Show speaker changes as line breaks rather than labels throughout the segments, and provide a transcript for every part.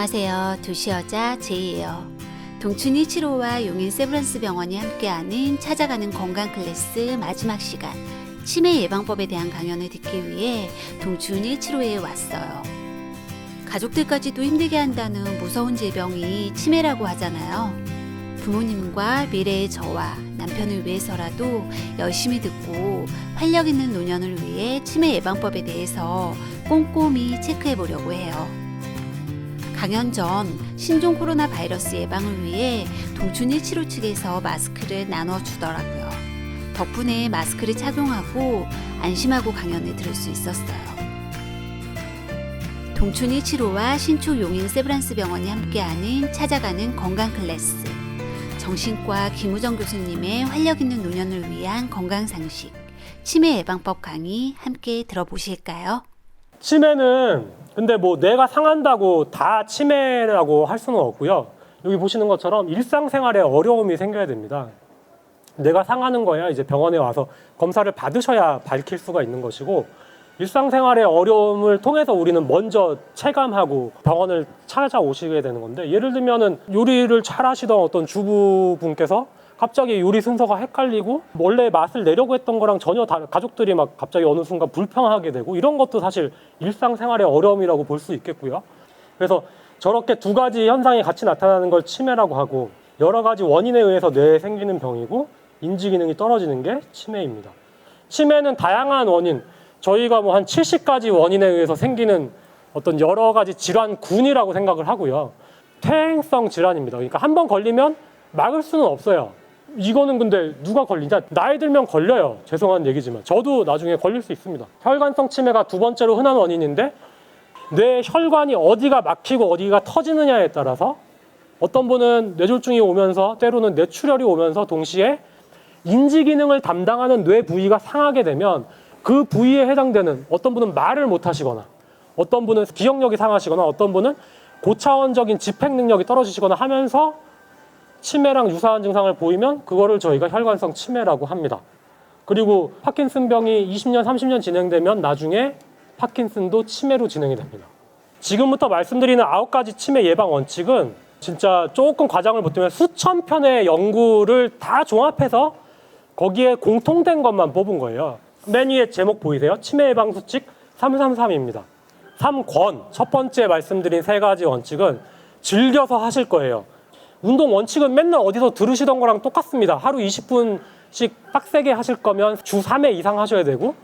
안녕하세요. 두시여자 제이예요. 동춘 175와 용인 세브란스 병원이 함께하는 찾아가는 건강 클래스 마지막 시간, 치매 예방법에 대한 강연을 듣기 위해 동춘 175에 왔어요. 가족들까지도 힘들게 한다는 무서운 질병이 치매라고 하잖아요. 부모님과 미래의 저와 남편을 위해서라도 열심히 듣고 활력 있는 노년을 위해 치매 예방법에 대해서 꼼꼼히 체크해 보려고 해요. 강연 전 신종 코로나 바이러스 예방을 위해 동춘 175 측에서 마스크를 나눠주더라고요. 덕분에 마스크를 착용하고 안심하고 강연을 들을 수 있었어요. 동춘 175와 신촌 용인 세브란스 병원이 함께하는 찾아가는 건강 클래스, 정신과 김우정 교수님의 활력 있는 노년을 위한 건강 상식, 치매 예방법 강의 함께 들어보실까요?
치매는 근데 뭐 내가 상한다고 다 치매라고 할 수는 없고요. 여기 보시는 것처럼 일상생활에 어려움이 생겨야 됩니다. 내가 상하는 거야 이제 병원에 와서 검사를 받으셔야 밝힐 수가 있는 것이고, 일상생활의 어려움을 통해서 우리는 먼저 체감하고 병원을 찾아오시게 되는 건데, 예를 들면은 요리를 잘 하시던 어떤 주부분께서 갑자기 요리 순서가 헷갈리고 원래 맛을 내려고 했던 거랑 전혀 다른, 가족들이 막 갑자기 어느 순간 불평하게 되고, 이런 것도 사실 일상생활의 어려움이라고 볼 수 있겠고요. 그래서 저렇게 두 가지 현상이 같이 나타나는 걸 치매라고 하고, 여러 가지 원인에 의해서 뇌에 생기는 병이고 인지 기능이 떨어지는 게 치매입니다. 치매는 다양한 원인, 저희가 뭐 한 70가지 원인에 의해서 생기는 어떤 여러 가지 질환군이라고 생각을 하고요. 퇴행성 질환입니다. 그러니까 한 번 걸리면 막을 수는 없어요. 이거는 근데 누가 걸리냐? 나이 들면 걸려요. 죄송한 얘기지만 저도 나중에 걸릴 수 있습니다. 혈관성 치매가 두 번째로 흔한 원인인데, 뇌 혈관이 어디가 막히고 어디가 터지느냐에 따라서 어떤 분은 뇌졸중이 오면서 때로는 뇌출혈이 오면서 동시에 인지 기능을 담당하는 뇌 부위가 상하게 되면 그 부위에 해당되는, 어떤 분은 말을 못 하시거나, 어떤 분은 기억력이 상하시거나, 어떤 분은 고차원적인 집행 능력이 떨어지시거나 하면서 치매랑 유사한 증상을 보이면 그거를 저희가 혈관성 치매라고 합니다. 그리고 파킨슨병이 20년, 30년 진행되면 나중에 파킨슨도 치매로 진행이 됩니다. 지금부터 말씀드리는 9가지 치매 예방 원칙은 진짜 조금 과장을 보태면 수천 편의 연구를 다 종합해서 거기에 공통된 것만 뽑은 거예요. 맨 위에 제목 보이세요? 치매 예방 수칙 333입니다. 3권, 첫 번째 말씀드린 3가지 원칙은 즐겨서 하실 거예요. 운동 원칙은 맨날 어디서 들으시던 거랑 똑같습니다. 하루 20분씩 빡세게 하실 거면 주 3회 이상 하셔야 되고,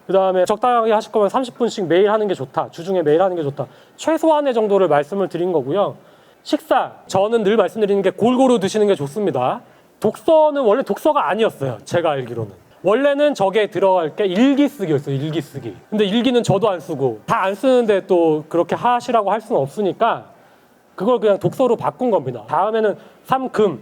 그 다음에 적당하게 하실 거면 30분씩 매일 하는 게 좋다. 주중에 매일 하는 게 좋다. 최소한의 정도를 말씀을 드린 거고요. 식사, 저는 늘 말씀드리는 게 골고루 드시는 게 좋습니다. 독서는 원래 독서가 아니었어요. 제가 알기로는. 원래는 저게 들어갈 게 일기 쓰기였어요. 일기 쓰기. 근데 일기는 저도 안 쓰고 다 안 쓰는데 또 그렇게 하시라고 할 수는 없으니까 그걸 그냥 독서로 바꾼 겁니다. 다음에는 3금,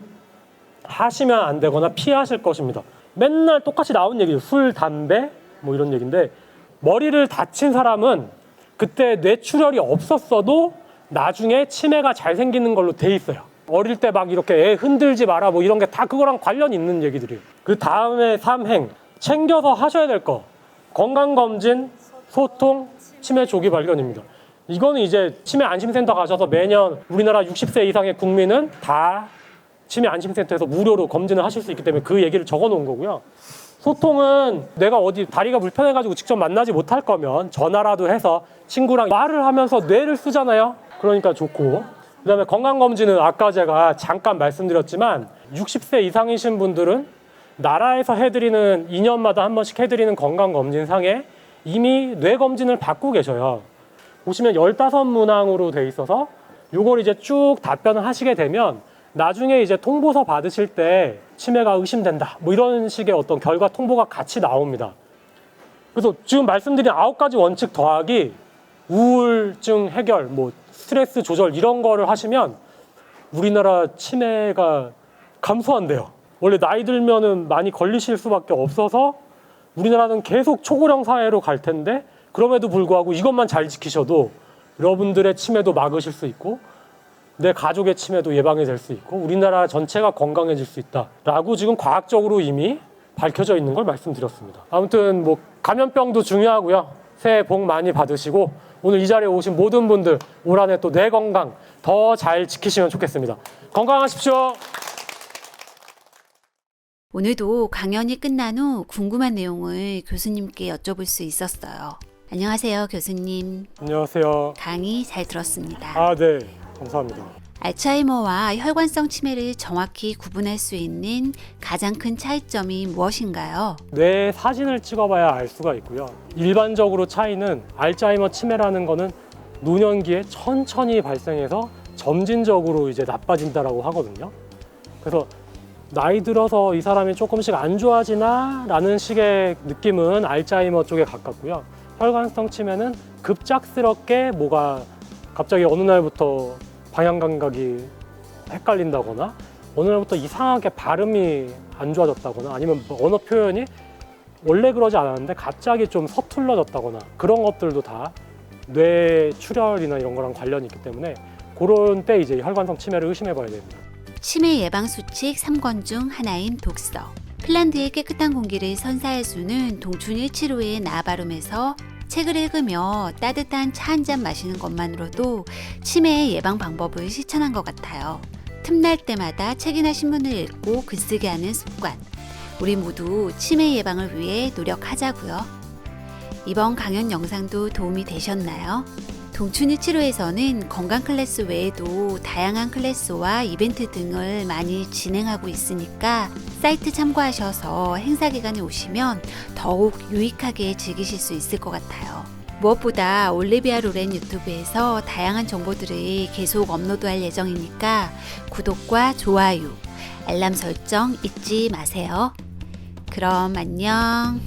하시면 안 되거나 피하실 것입니다. 맨날 똑같이 나온 얘기예요. 술, 담배 뭐 이런 얘기인데, 머리를 다친 사람은 그때 뇌출혈이 없었어도 나중에 치매가 잘 생기는 걸로 돼 있어요. 어릴 때 막 이렇게 애 흔들지 마라 뭐 이런 게 다 그거랑 관련 있는 얘기들이에요. 그 다음에 3행, 챙겨서 하셔야 될 거, 건강검진, 소통, 치매 조기 발견입니다. 이거는 이제 치매 안심센터 가셔서 매년 우리나라 60세 이상의 국민은 다 치매 안심센터에서 무료로 검진을 하실 수 있기 때문에 그 얘기를 적어 놓은 거고요. 소통은 내가 어디 다리가 불편해가지고 직접 만나지 못할 거면 전화라도 해서 친구랑 말을 하면서 뇌를 쓰잖아요. 그러니까 좋고, 그 다음에 건강검진은 아까 제가 잠깐 말씀드렸지만 60세 이상이신 분들은 나라에서 해드리는 2년마다 한 번씩 해드리는 건강검진상에 이미 뇌검진을 받고 계셔요. 보시면 15문항으로 돼 있어서 요걸 이제 쭉 답변을 하시게 되면 나중에 이제 통보서 받으실 때 치매가 의심된다 뭐 이런 식의 어떤 결과 통보가 같이 나옵니다. 그래서 지금 말씀드린 9가지 원칙 더하기 우울증 해결, 뭐 스트레스 조절 이런 거를 하시면 우리나라 치매가 감소한대요. 원래 나이 들면은 많이 걸리실 수밖에 없어서 우리나라는 계속 초고령 사회로 갈 텐데, 그럼에도 불구하고 이것만 잘 지키셔도 여러분들의 치매도 막으실 수 있고 내 가족의 치매도 예방이 될 수 있고 우리나라 전체가 건강해질 수 있다라고 지금 과학적으로 이미 밝혀져 있는 걸 말씀드렸습니다. 아무튼 뭐 감염병도 중요하고요. 새해 복 많이 받으시고 오늘 이 자리에 오신 모든 분들 올 한해 또 뇌 건강 더 잘 지키시면 좋겠습니다. 건강하십시오.
오늘도 강연이 끝난 후 궁금한 내용을 교수님께 여쭤볼 수 있었어요. 안녕하세요, 교수님.
안녕하세요.
강의 잘 들었습니다.
아, 네. 감사합니다.
알츠하이머와 혈관성 치매를 정확히 구분할 수 있는 가장 큰 차이점이 무엇인가요?
뇌 사진을 찍어봐야 알 수가 있고요. 일반적으로 차이는 알츠하이머 치매라는 거는 노년기에 천천히 발생해서 점진적으로 이제 나빠진다라고 하거든요. 그래서 나이 들어서 이 사람이 조금씩 안 좋아지나 라는 식의 느낌은 알츠하이머 쪽에 가깝고요. 혈관성 치매는 급작스럽게 뭐가 갑자기 어느 날부터 방향 감각이 헷갈린다거나 어느 날부터 이상하게 발음이 안 좋아졌다거나 아니면 언어 표현이 원래 그러지 않았는데 갑자기 좀 서툴러졌다거나 그런 것들도 다 뇌 출혈이나 이런 거랑 관련이 있기 때문에 그런 때 이제 혈관성 치매를 의심해 봐야 됩니다.
치매 예방 수칙 3권 중 하나인 독서. 핀란드의 깨끗한 공기를 선사해주는 동춘 175의 나바룸에서 책을 읽으며 따뜻한 차 한 잔 마시는 것만으로도 치매의 예방 방법을 실천한 것 같아요. 틈날 때마다 책이나 신문을 읽고 글쓰기 하는 습관. 우리 모두 치매 예방을 위해 노력하자고요. 이번 강연 영상도 도움이 되셨나요? 동춘 175에서는 건강 클래스 외에도 다양한 클래스와 이벤트 등을 많이 진행하고 있으니까 사이트 참고하셔서 행사 기간에 오시면 더욱 유익하게 즐기실 수 있을 것 같아요. 무엇보다 올리비아 로렌 유튜브에서 다양한 정보들을 계속 업로드할 예정이니까 구독과 좋아요, 알람 설정 잊지 마세요. 그럼 안녕.